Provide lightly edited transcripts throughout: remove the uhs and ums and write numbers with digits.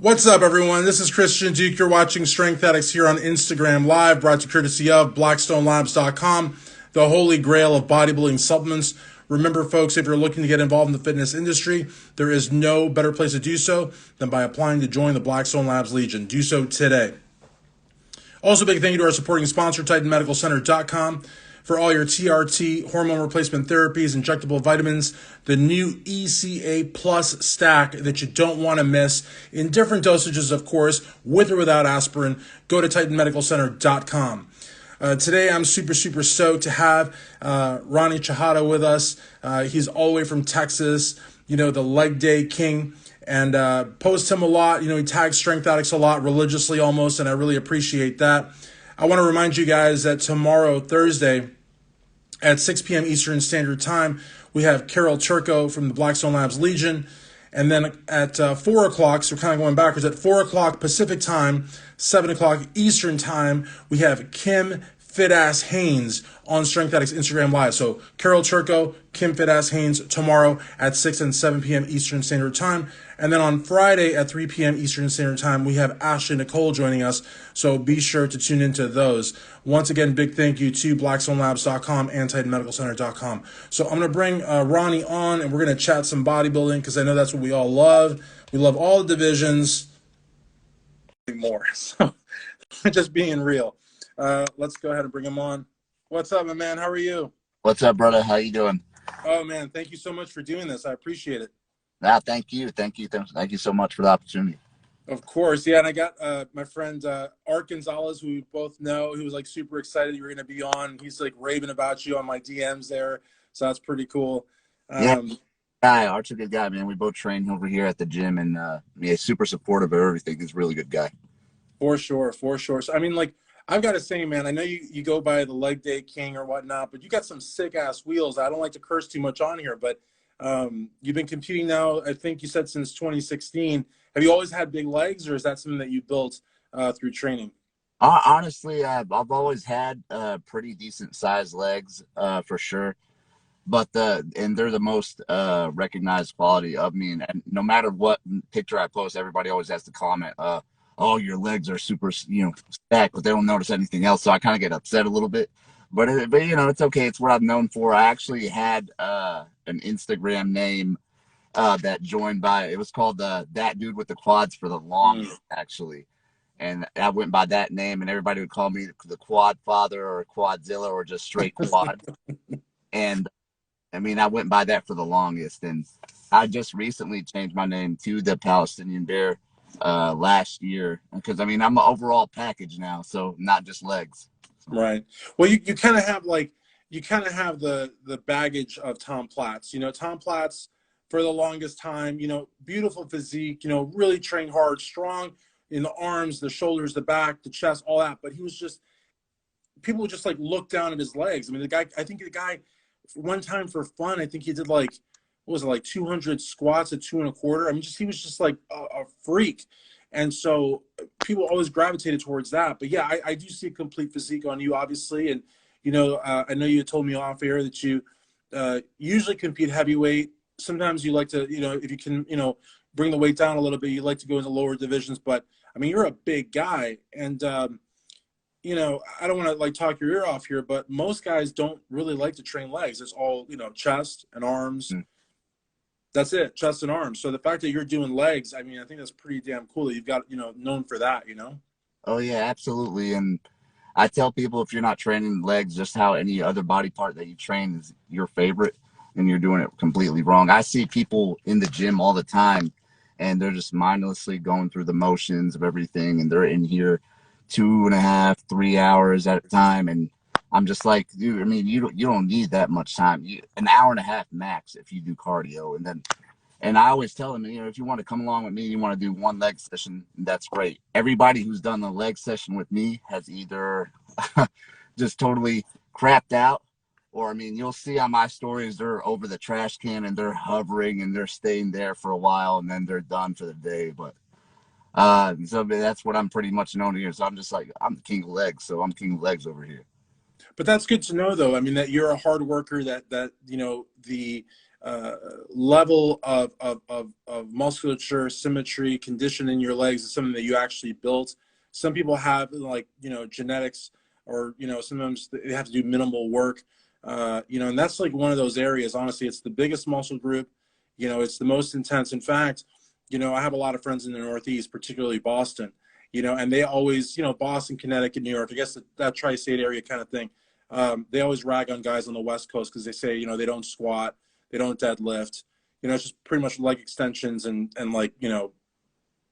What's up, everyone? This is Christian Duke. You're watching Strength Addicts here on Instagram Live, brought to you courtesy of BlackstoneLabs.com, the holy grail of bodybuilding supplements. Remember, folks, if you're looking to get involved in the fitness industry, there is no better place to do so than by applying to join the Blackstone Labs Legion. Do so today. Also, big thank you to our supporting sponsor, TitanMedicalCenter.com, for all your TRT, hormone replacement therapies, injectable vitamins, the new ECA Plus stack that you don't want to miss, in different dosages, of course, with or without aspirin. Go to TitanMedicalCenter.com. Today, I'm super stoked to have Ronnie Chahada with us. He's all the way from Texas, the leg day king. And post him a lot. He tags Strength Addicts a lot, religiously almost, and I really appreciate that. I want to remind you guys that tomorrow, Thursday, at 6 p.m. Eastern Standard Time, we have Carol Turco from the Blackstone Labs Legion. And then at 4 o'clock, so we're kind of going backwards, at 4 o'clock Pacific Time, 7 o'clock Eastern Time, we have Kim Fit-Ass Haynes on Strength Addicts Instagram Live. So Carol Turco, Kim Fit-Ass Haynes tomorrow at 6 and 7 p.m. Eastern Standard Time. And then on Friday at 3 p.m. Eastern Standard Time, we have Ashley Nicole joining us. So be sure to tune into those. Once again, big thank you to BlackstoneLabs.com and TitanMedicalCenter.com. So I'm going to bring Ronnie on, and we're going to chat some bodybuilding because I know that's what we all love. We love all the divisions. More. So just being real. Let's go ahead and bring him on. What's up, my man? How are you? What's up, brother? How you doing? Oh, man, thank you so much for doing this. I appreciate it. Thank you. Thank you so much for the opportunity. Of course. Yeah, and I got my friend Art Gonzalez, who we both know, who was like super excited you were going to be on. He's like raving about you on my DMs there. So that's pretty cool. Art's a good guy, man. We both train over here at the gym, and he's super supportive of everything. He's a really good guy. For sure. So, I mean, like, I've got to say, man, I know you go by the leg day king or whatnot, but you got some sick ass wheels. I don't like to curse too much on here, but you've been competing now, I think you said since 2016. Have you always had big legs, or is that something that you built through training? Honestly, I've always had pretty decent sized legs, for sure. But they're the most recognized quality of me, and no matter what picture I post, everybody always has to comment, "Oh, your legs are super, stacked," but they don't notice anything else. So I kind of get upset a little bit. But it's okay. It's what I'm known for. I actually had an Instagram name that joined by. It was called that dude with the quads for the longest, actually. And I went by that name, and everybody would call me the Quad Father or Quadzilla or just straight Quad. And I mean, I went by that for the longest, and I just recently changed my name to the Palestinian Bear last year because I'm an overall package now, so not just legs. Right. Well, you kind of have the baggage of Tom Platz. Tom Platz for the longest time, beautiful physique, really trained hard, strong in the arms, the shoulders, the back, the chest, all that. But people would just like look down at his legs. I mean, the guy one time for fun, I think he did like, what was it, like 200 squats at 2 1/4. I mean, he was just like a freak. And so people always gravitated towards that. But yeah, I do see a complete physique on you, obviously. And, I know you told me off air that you usually compete heavyweight. Sometimes you like to, if you can, bring the weight down a little bit, you like to go into lower divisions. But I mean, you're a big guy. And, I don't want to like talk your ear off here, but most guys don't really like to train legs. It's all, chest and arms. That's it, chest and arms. So the fact that you're doing legs, I mean, I think that's pretty damn cool that you've got, known for that, Oh, yeah, absolutely. And I tell people if you're not training legs, just how any other body part that you train is your favorite, and you're doing it completely wrong. I see people in the gym all the time, and they're just mindlessly going through the motions of everything, and they're in here 2.5, 3 hours at a time. And I'm just like, dude, I mean, you don't need that much time. An hour and a half max if you do cardio. And I always tell them, if you want to come along with me, you want to do one leg session, that's great. Everybody who's done the leg session with me has either just totally crapped out, or, I mean, you'll see on my stories, they're over the trash can and they're hovering and they're staying there for a while and then they're done for the day. But so that's what I'm pretty much known here. So I'm just like, I'm the king of legs. So I'm king of legs over here. But that's good to know, though. I mean, that you're a hard worker, that the uh, level of musculature, symmetry, condition in your legs is something that you actually built. Some people have, like, genetics, or, sometimes they have to do minimal work, and that's like one of those areas. Honestly, it's the biggest muscle group. It's the most intense. In fact, I have a lot of friends in the Northeast, particularly Boston, and they always, Boston, Connecticut, New York, I guess that tri-state area kind of thing. They always rag on guys on the West Coast because they say, they don't squat, they don't deadlift, it's just pretty much leg extensions and like,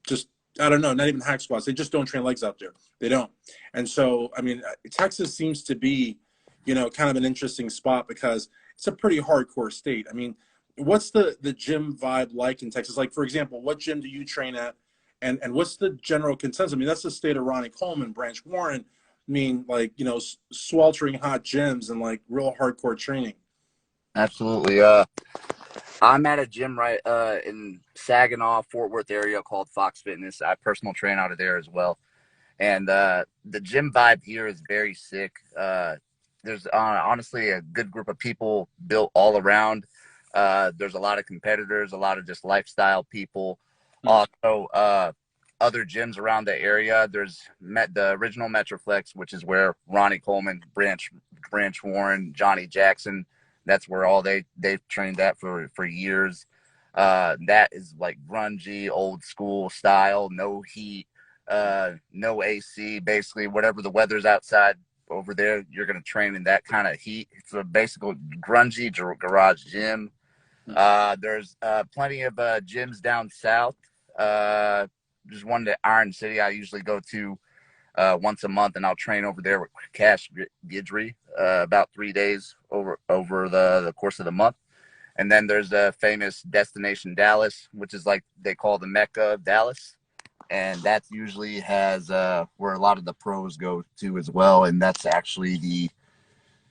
just, I don't know, not even hack squats. They just don't train legs out there. They don't. And so, I mean, Texas seems to be, kind of an interesting spot because it's a pretty hardcore state. I mean, what's the gym vibe like in Texas? Like, for example, what gym do you train at? And what's the general consensus? I mean, that's the state of Ronnie Coleman, Branch Warren. I mean, like, sweltering hot gyms and like real hardcore training. Absolutely. I'm at a gym right in Saginaw, Fort Worth area called Fox Fitness. I personal train out of there as well. And the gym vibe here is very sick. There's honestly a good group of people built all around. There's a lot of competitors, a lot of just lifestyle people. Also, other gyms around the area. There's the original Metroflex, which is where Ronnie Coleman, Branch Warren, Johnny Jackson. That's where all they've trained at for years. That is like grungy, old school style, no heat, no AC. Basically, whatever the weather's outside over there, you're gonna train in that kind of heat. It's a basically grungy garage gym. There's plenty of gyms down south. There's one at Iron City I usually go to once a month, and I'll train over there with Cash Guidry about 3 days over the course of the month. And then there's a famous Destination Dallas, which is like they call the Mecca of Dallas. And that usually has where a lot of the pros go to as well. And that's actually the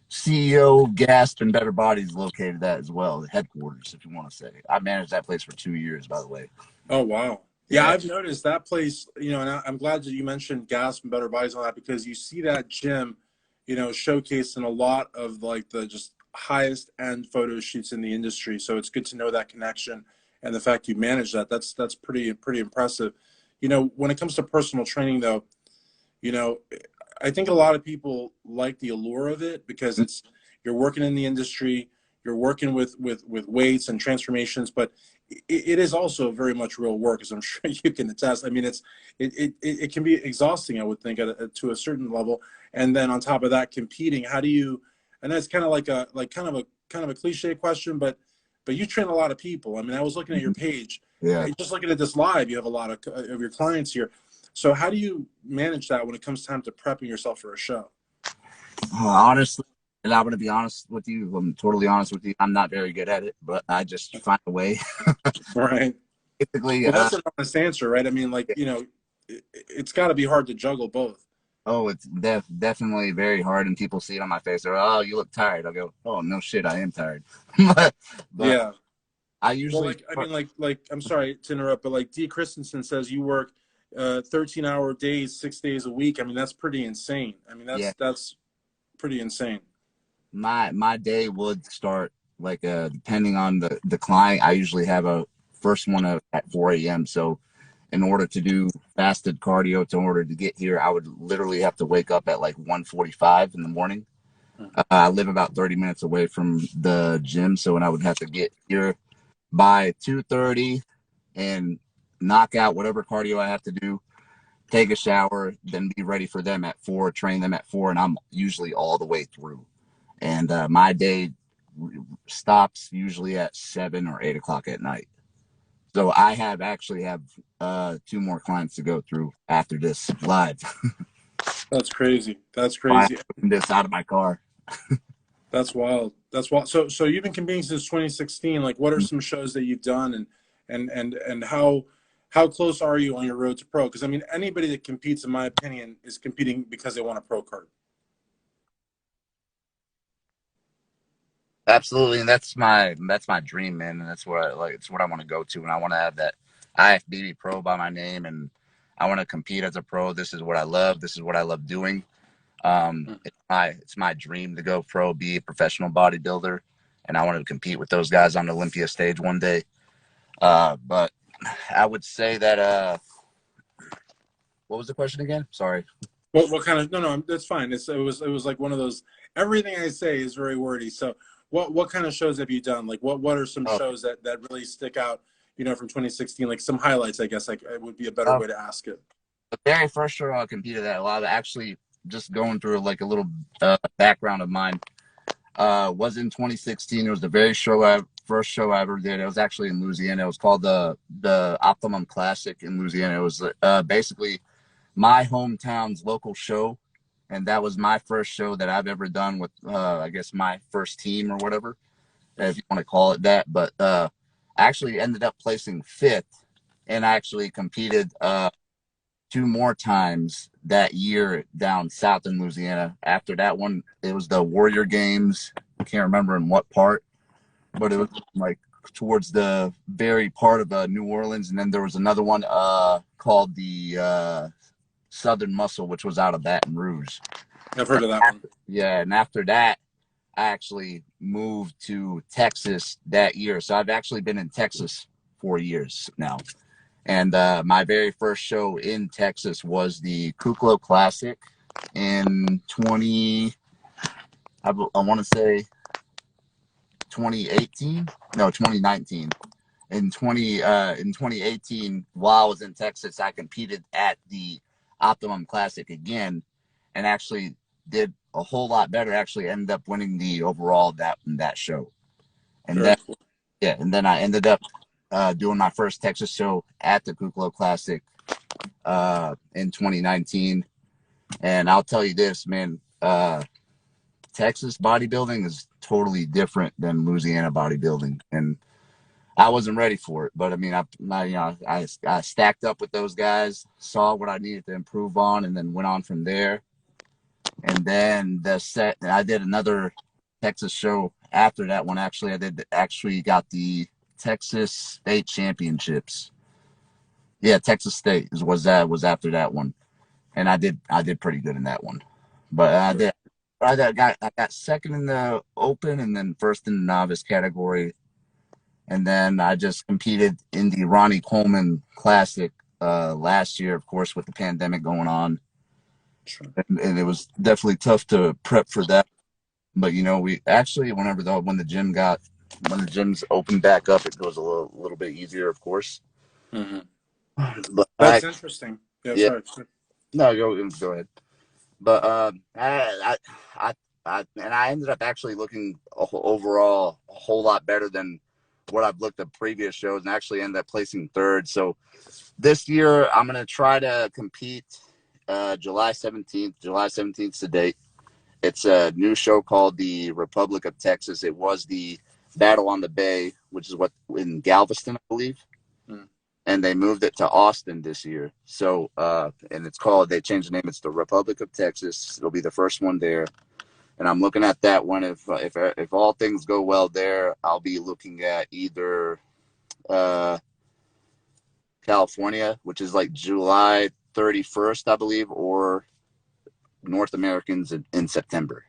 CEO Gasp and Better Bodies located at as well, the headquarters, if you want to say. I managed that place for 2 years, by the way. Oh, wow. Yeah, Yeah. I've noticed that place, and I'm glad that you mentioned Gasp and Better Bodies on that, because you see that gym, showcased in a lot of like the just highest end photo shoots in the industry. So it's good to know that connection and the fact you manage that. That's pretty impressive. When it comes to personal training though, you know, I think a lot of people like the allure of it because you're working in the industry, you're working with weights and transformations, but it is also very much real work, as I'm sure you can attest. I mean, it can be exhausting, I would think, to a certain level. And then on top of that, competing. How do you? And that's kind of like kind of a cliche question, but you train a lot of people. I mean, I was looking at your page. Yeah. Just looking at this live, you have a lot of your clients here. So how do you manage that when it comes time to prepping yourself for a show? Honestly, and I'm going to be honest with you. I'm totally honest with you. I'm not very good at it, but I just find a way. Right. Typically, Well, that's an honest answer, right? I mean, like, it's got to be hard to juggle both. oh, it's definitely very hard, and people see it on my face. They're, oh, you look tired. I'll go, oh, no shit, I am tired. but Yeah. I Well, usually, like, I mean, like, I'm sorry to interrupt, but like D. Christensen says, you work 13-hour days, 6 days a week. I mean, that's pretty insane. I mean, yeah, that's pretty insane. my day would start like depending on the client. I usually have a first one at 4 a.m. So in order to do fasted cardio, in order to get here, I would literally have to wake up at like 1:45 in the morning. I live about 30 minutes away from the gym, so when I would have to get here by 2:30 and knock out whatever cardio I have to do, take a shower, then be ready for them at 4, train them at 4, and I'm usually all the way through. And my day stops usually at 7 or 8 o'clock at night. So I actually have 2 more clients to go through after this live. That's crazy. That's I crazy. opened this out of my car. That's wild. That's wild. So you've been competing since 2016. Like, what are some shows that you've done, and how close are you on your road to pro? Because I mean, anybody that competes, in my opinion, is competing because they want a pro card. Absolutely, and that's my dream, man. And that's what I like. It's what I want to go to, and I want to have that IFBB Pro by my name, and I want to compete as a pro. This is what I love. This is what I love doing. It's my dream to go pro, be a professional bodybuilder, and I wanted to compete with those guys on the Olympia stage one day. But I would say that what was the question again? Sorry. What kind of no, that's fine. It was like one of those. Everything I say is very wordy. So what kind of shows have you done? Like what are some Oh, shows that really stick out? From 2016, like some highlights. I guess like it would be a better uh, way to ask it. the very first show I competed at, a lot of actually just going through like a little background of mine. Was in 2016. It was the first show I ever did. It was actually in Louisiana. It was called the Optimum Classic in Louisiana. It was basically my hometown's local show, and that was my first show that I've ever done with I guess my first team or whatever, if you want to call it that. But I actually ended up placing fifth, and I actually competed two more times that year down south in Louisiana. After that one, it was the Warrior Games. I can't remember in what part, but it was like towards the very part of New Orleans. And then there was another one called the Southern Muscle, which was out of Baton Rouge. I've heard of that one. Yeah, and after that, I actually moved to Texas that year. So I've actually been in Texas 4 years now. And my very first show in Texas was the Kuklo Classic in I want to say 2018, no, 2019. In 2018, while I was in Texas, I competed at the Optimum Classic again, and actually did a whole lot better. Actually, ended up winning the overall that show, and Very then cool. yeah, and then I ended up doing my first Texas show at the Kuklo Classic in 2019. And I'll tell you this, man, Texas bodybuilding is totally different than Louisiana bodybuilding, and I wasn't ready for it. But I mean, I stacked up with those guys, saw what I needed to improve on, and then went on from there. And then I did another Texas show after that one. Actually, I got the Texas State Championships. Yeah, Texas State was after that one, and I did pretty good in that one. But I got second in the open and then first in the novice category, and then I just competed in the Ronnie Coleman Classic last year, of course, with the pandemic going on, Sure. and it was definitely tough to prep for that. But we actually when the gyms opened back up, it goes a little bit easier, of course. Mm-hmm. But That's interesting. Yeah, yeah, sorry. no, go ahead. But I ended up actually looking overall a whole lot better than what I've looked at previous shows, and actually ended up placing third. So this year I'm gonna try to compete July 17th. July 17th is the date. It's a new show called the Republic of Texas. It was the Battle on the Bay, which is in Galveston, I believe. Mm. And they moved it to Austin this year. So, and they changed the name. It's the Republic of Texas. It'll be the first one there. And I'm looking at that one. If all things go well there, I'll be looking at either California, which is like July 31st, I believe, or North Americans in September.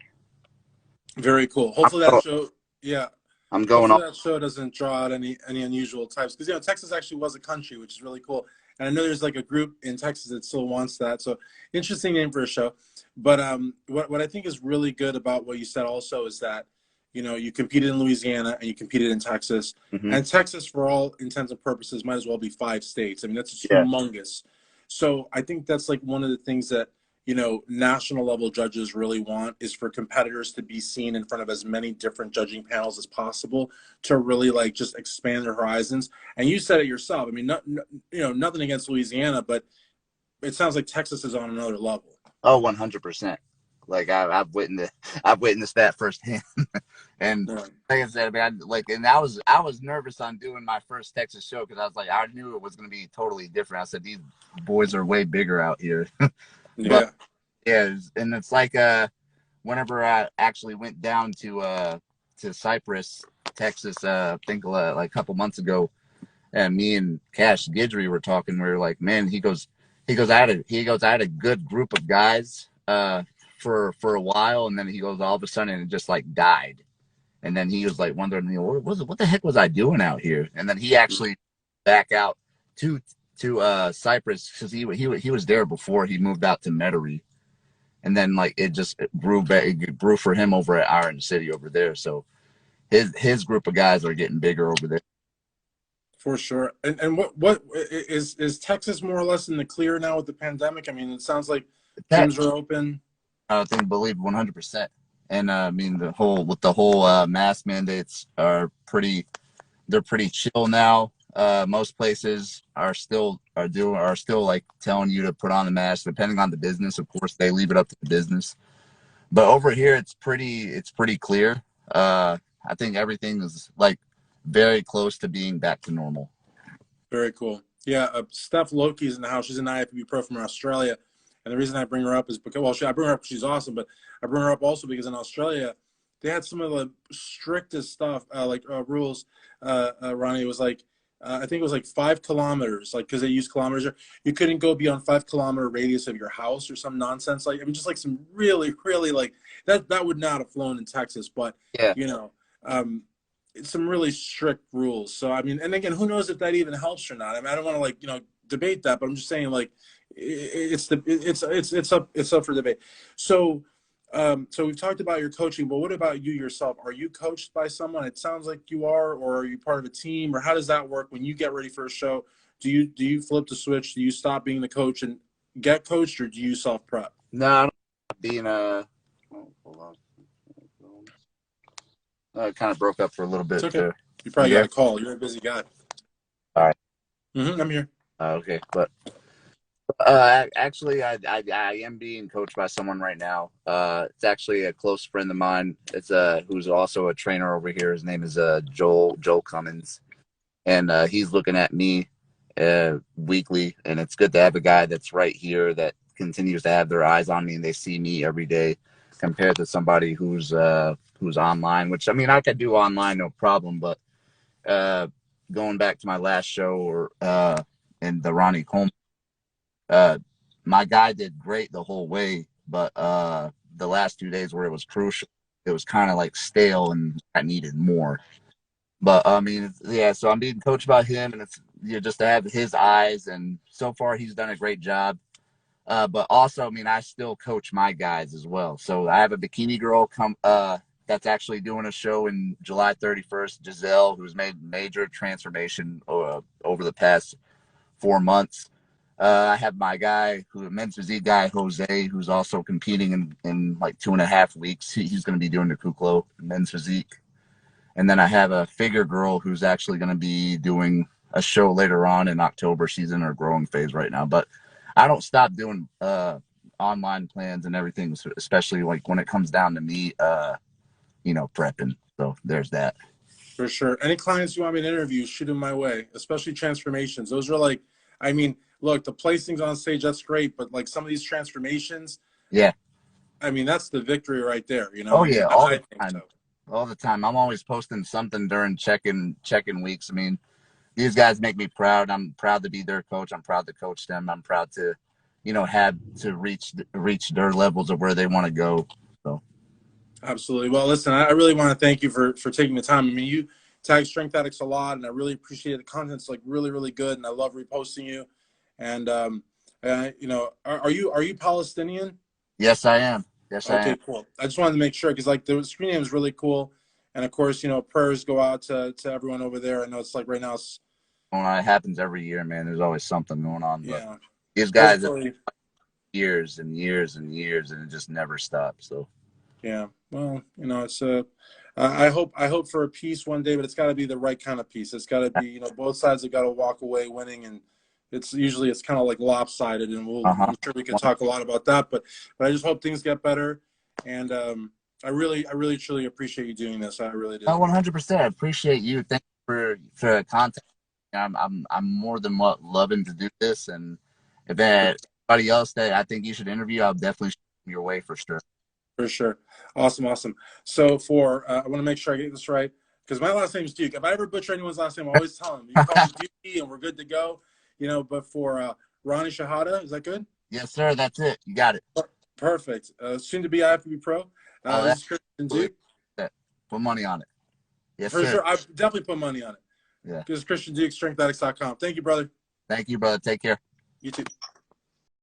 Very cool. Hopefully that show, yeah. I'm going Hopefully off. that show doesn't draw out any unusual types, because Texas actually was a country, which is really cool. And I know there's like a group in Texas that still wants that. So interesting name for a show. But what I think is really good about what you said also is that you competed in Louisiana and you competed in Texas, Mm-hmm. and Texas, for all intents and purposes, might as well be 5 states. I mean, that's Yeah. humongous. So I think that's like one of the things that national level judges really want, is for competitors to be seen in front of as many different judging panels as possible, to really like just expand their horizons. And you said it yourself. I mean, nothing against Louisiana, but it sounds like Texas is on another level. Oh, 100%. Like I've witnessed that firsthand. And Yeah. like I said, I mean, and I was nervous on doing my first Texas show, because I was like, I knew it was going to be totally different. I said, these boys are way bigger out here. Yeah. But yeah, and it's like whenever I actually went down to Cypress, Texas, I think like a couple months ago, and me and Cash Guidry were talking. We were like, man, he goes, I had a good group of guys for a while, and then he goes, all of a sudden it just like died. And then he was like wondering, what the heck was I doing out here? And then he actually back out to Cyprus because he was there before he moved out to Metairie, and then like it grew back, it grew for him over at Iron City over there. So his group of guys are getting bigger over there. For sure. And what is Texas more or less in the clear now with the pandemic? I mean, it sounds like That gyms are open. I think believe 100%. And I mean the whole mask mandates are they're pretty chill now. Most places are still like telling you to put on the mask, depending on the business. Of course, they leave it up to the business. But over here, it's pretty clear. I think everything is like very close to being back to normal. Very cool. Yeah, Steph Loki's in the house. She's an IFBB pro from Australia. And the reason I bring her up is because, well, I bring her up, she's awesome, but I bring her up also because in Australia, they had some of the strictest stuff, rules. Ronnie, it was like, I think it was like 5 kilometers, like, because they use kilometers. You couldn't go beyond 5 kilometer radius of your house or some nonsense. Like, I mean, just like some really, really like that would not have flown in Texas, but, Yeah. you know, some really strict rules. So, I mean, and again, who knows if that even helps or not? I mean, I don't want to like, debate that, but I'm just saying like, it's up for debate. So so we've talked about your coaching, but what about you yourself? Are you coached by someone? It sounds like you are, or are you part of a team, or how does that work when you get ready for a show? Do you flip the switch? Do you stop being the coach and get coached, or do you self prep? No, I don't being a. Oh, hold on. It kind of broke up for a little bit. It's okay. You probably got a call. You're a busy guy. All right. I'm here. Okay, but actually, I am being coached by someone right now. It's actually a close friend of mine. It's who's also a trainer over here. His name is Joel Cummins, and he's looking at me weekly. And it's good to have a guy that's right here that continues to have their eyes on me and they see me every day, compared to somebody who's online. Which I mean, I could do online no problem, but going back to my last show or in the Ronnie Coleman. My guy did great the whole way, but the last 2 days where it was crucial, it was kind of like stale and I needed more. But I mean, yeah, so I'm being coached by him, and it's just to have his eyes, and so far he's done a great job. But also, I mean, I still coach my guys as well. So I have a bikini girl that's actually doing a show in July 31st, Giselle, who's made major transformation over the past 4 months. I have my guy, men's physique guy, Jose, who's also competing in like 2.5 weeks. He's going to be doing the Kuklo men's physique. And then I have a figure girl who's actually going to be doing a show later on in October. She's in her growing phase right now. But I don't stop doing online plans and everything, especially like when it comes down to me, prepping. So there's that. For sure. Any clients you want me to interview, shoot them my way, especially transformations. Those are like, I mean, look, the placings on stage, that's great, but like some of these transformations, yeah, I mean, that's the victory right there, Oh, yeah, all the time. So. All the time. I'm always posting something during check-in weeks. I mean, these guys make me proud. I'm proud to be their coach. I'm proud to coach them. I'm proud to, have to reach their levels of where they want to go. So. Absolutely. Well, listen, I really want to thank you for taking the time. I mean, you tag Strength Addicts a lot, and I really appreciate it. The content's like really, really good, and I love reposting you. And are you Palestinian? Yes, I am. Yes, I am. Okay, cool. I just wanted to make sure because like the screen name is really cool, and of course, prayers go out to everyone over there. I know it's like right now. It happens every year, man. There's always something going on. But yeah. These guys have years and years and years, and it just never stops. So. Yeah. Well, it's I hope for a peace one day, but it's got to be the right kind of peace. It's got to be, both sides have got to walk away winning, and it's kind of like lopsided, and I'm sure we can talk a lot about that, but I just hope things get better, and I really truly appreciate you doing this. I really do. 100%. I appreciate you. Thank you for content. I'm more than loving to do this, and if anybody else that I think you should interview, I'll definitely show your way for sure. For sure. Awesome. So I want to make sure I get this right, because my last name is Duke. If I ever butcher anyone's last name, I always tell them, you call me Dukey and we're good to go. But for Ronnie Shahada, is that good? Yes, sir. That's it. You got it. Perfect. Soon to be IFBB Pro. This is Christian Duke. Put money on it. Yes, For sir. sure. I definitely put money on it. Yeah. This is Christian Duke, strengthaddicts.com. Thank you, brother. Thank you, brother. Take care. You too.